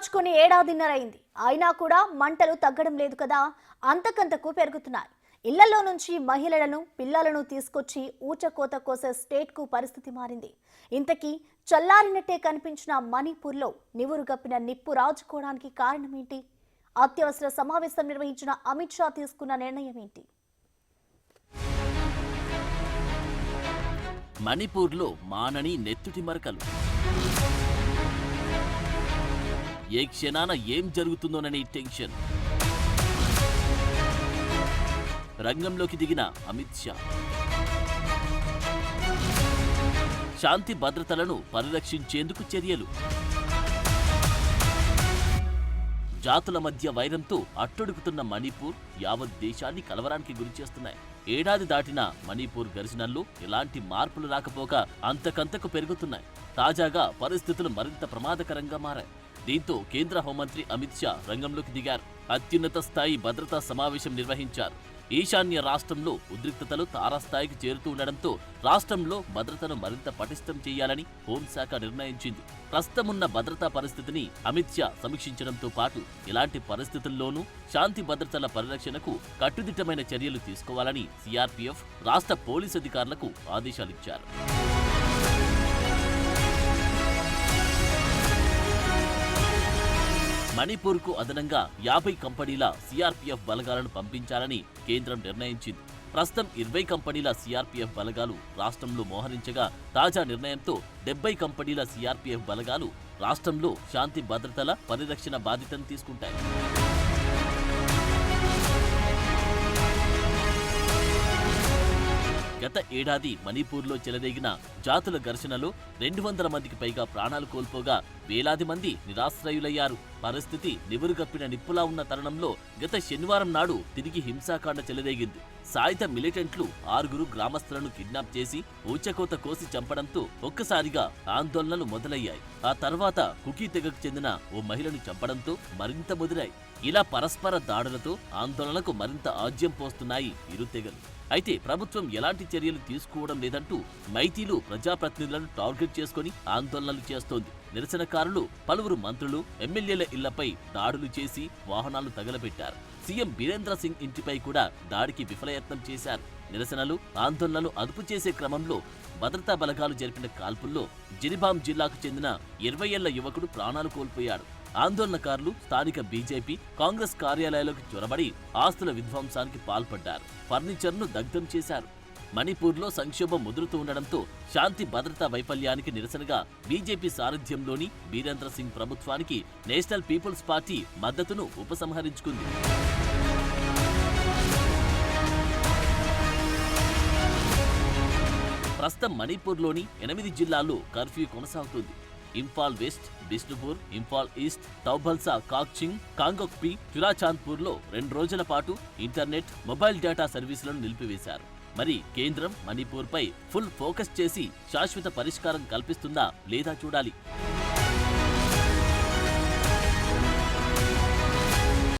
మార్చుకుని ఏడాదిన్నరైంది. అయినా కూడా మంటలు తగ్గడం లేదు కదా, అంతకంతకు పెరుగుతున్నాయి. ఇళ్లలో నుంచి మహిళలను పిల్లలను తీసుకొచ్చి ఊచకోత కోసే స్టేట్కు పరిస్థితి మారింది. ఇంతకీ చల్లారినట్టే కనిపించిన మణిపూర్లో నివురుగప్పిన నిప్పు రాజుకోవడానికి కారణమేంటి? అత్యవసర సమావేశం నిర్వహించిన అమిత్ షా తీసుకున్న నిర్ణయం ఏంటి? మణిపూర్లో మానని నెత్తుటి మరకలు. ఏ క్షణాన ఏం జరుగుతుందోనని టెన్షన్. రంగంలోకి దిగిన అమిత్ షా. శాంతి భద్రతలను పరిరక్షించేందుకు చర్యలు. జాతుల మధ్య వైరంతో అట్టడుగుతున్న మణిపూర్ యావత్ దేశాన్ని కలవరానికి గురిచేస్తున్నాయి. ఏడాది దాటిన మణిపూర్ ఘర్షణల్లో ఎలాంటి మార్పులు రాకపోక అంతకంతకు పెరుగుతున్నాయి. తాజాగా పరిస్థితులు మరింత ప్రమాదకరంగా మారాయి. దీంతో కేంద్ర హోంమంత్రి అమిత్ షా రంగంలోకి దిగారు. అత్యున్నత స్థాయి భద్రతా సమావేశం నిర్వహించారు. ఈశాన్య రాష్ట్రంలో ఉద్రిక్తతలు తారాస్థాయికి చేరుతూ ఉండడంతో రాష్ట్రంలో భద్రతను మరింత పటిష్టం చేయాలని హోంశాఖ నిర్ణయించింది. ప్రస్తుతమున్న భద్రతా పరిస్థితిని అమిత్ షా సమీక్షించడంతో పాటు ఇలాంటి పరిస్థితుల్లోనూ శాంతి భద్రతల పరిరక్షణకు కట్టుదిట్టమైన చర్యలు తీసుకోవాలని సిఆర్పీఎఫ్ రాష్ట్ర పోలీసు అధికారులకు ఆదేశాలిచ్చారు. మణిపూర్కు అదనంగా 50 కంపెనీల సిఆర్పీఎఫ్ బలగాలను పంపించాలని కేంద్రం నిర్ణయించింది. ప్రస్తుతం 20 కంపెనీల సిఆర్పీఎఫ్ బలగాలు రాష్ట్రంలో మోహరించగా తాజా నిర్ణయంతో 70 కంపెనీల సిఆర్పీఎఫ్ బలగాలు రాష్ట్రంలో శాంతి భద్రతల పరిరక్షణ బాధ్యతను తీసుకుంటాయి. గత ఏడాది మణిపూర్లో చెలరేగిన జాతుల ఘర్షణలో 200 మందికి పైగా ప్రాణాలు కోల్పోగా వేలాది మంది నిరాశ్రయులయ్యారు. పరిస్థితి నివురుగప్పిన నిప్పులా ఉన్న తరుణంలో గత శనివారం నాడు తిరిగి హింసాకాండ చెలరేగింది. సాయుధ మిలిటెంట్లు 6 గ్రామస్తులను కిడ్నాప్ చేసి ఊచకోత కోసి చంపడంతో ఒక్కసారిగా ఆందోళనలు మొదలయ్యాయి. ఆ తర్వాత కుకీ తెగకు చెందిన ఓ మహిళను చంపడంతో మరింత ముదిరాయి. ఇలా పరస్పర దాడులతో ఆందోళనకు మరింత ఆజ్యం పోస్తున్నాయి ఇరు తెగలు. అయితే ప్రభుత్వం ఎలాంటి చర్యలు తీసుకోవడం లేదంటూ మైతీలు ప్రజాప్రతినిధులను టార్గెట్ చేసుకుని ఆందోళనలు చేస్తోంది. నిరసనకారులు పలువురు మంత్రులు, ఎమ్మెల్యేల ఇళ్లపై దాడులు చేసి వాహనాలు తగలబెట్టారు. సీఎం బీరేంద్ర సింగ్ ఇంటిపై కూడా దాడికి విఫలయత్నం చేశారు. నిరసనలు, ఆందోళనలు అదుపు చేసే క్రమంలో భద్రతా బలగాలు జరిపిన కాల్పుల్లో జిరిబాం జిల్లాకు చెందిన 20 ఏళ్ల యువకుడు ప్రాణాలు కోల్పోయాడు. ఆందోళనకారులు స్థానిక బీజేపీ, కాంగ్రెస్ కార్యాలయాలకు చొరబడి ఆస్తుల విధ్వంసానికి పాల్పడ్డారు. ఫర్నిచర్ను దగ్ధం చేశారు. మణిపూర్లో సంక్షోభం ముదురుతూ ఉండడంతో శాంతి భద్రతా వైఫల్యానికి నిరసనగా బీజేపీ సారథ్యంలోని బీరేంద్ర సింగ్ ప్రభుత్వానికి నేషనల్ పీపుల్స్ పార్టీ మద్దతును ఉపసంహరించుకుంది. ప్రస్తుతం మణిపూర్లోని 8 జిల్లాల్లో కర్ఫ్యూ కొనసాగుతుంది. ఇంఫాల్ వెస్ట్, బిష్ణుపూర్, ఇంఫాల్ ఈస్ట్, తౌబల్సా, కాక్చింగ్, కాంగోక్పి, చురాచాంద్పూర్లో 2 రోజుల పాటు ఇంటర్నెట్, మొబైల్ డేటా సర్వీసులను నిలిపివేశారు. మరి కేంద్రం మణిపూర్పై ఫుల్ ఫోకస్ చేసి శాశ్వత పరిష్కారం కల్పిస్తుందా లేదా చూడాలి.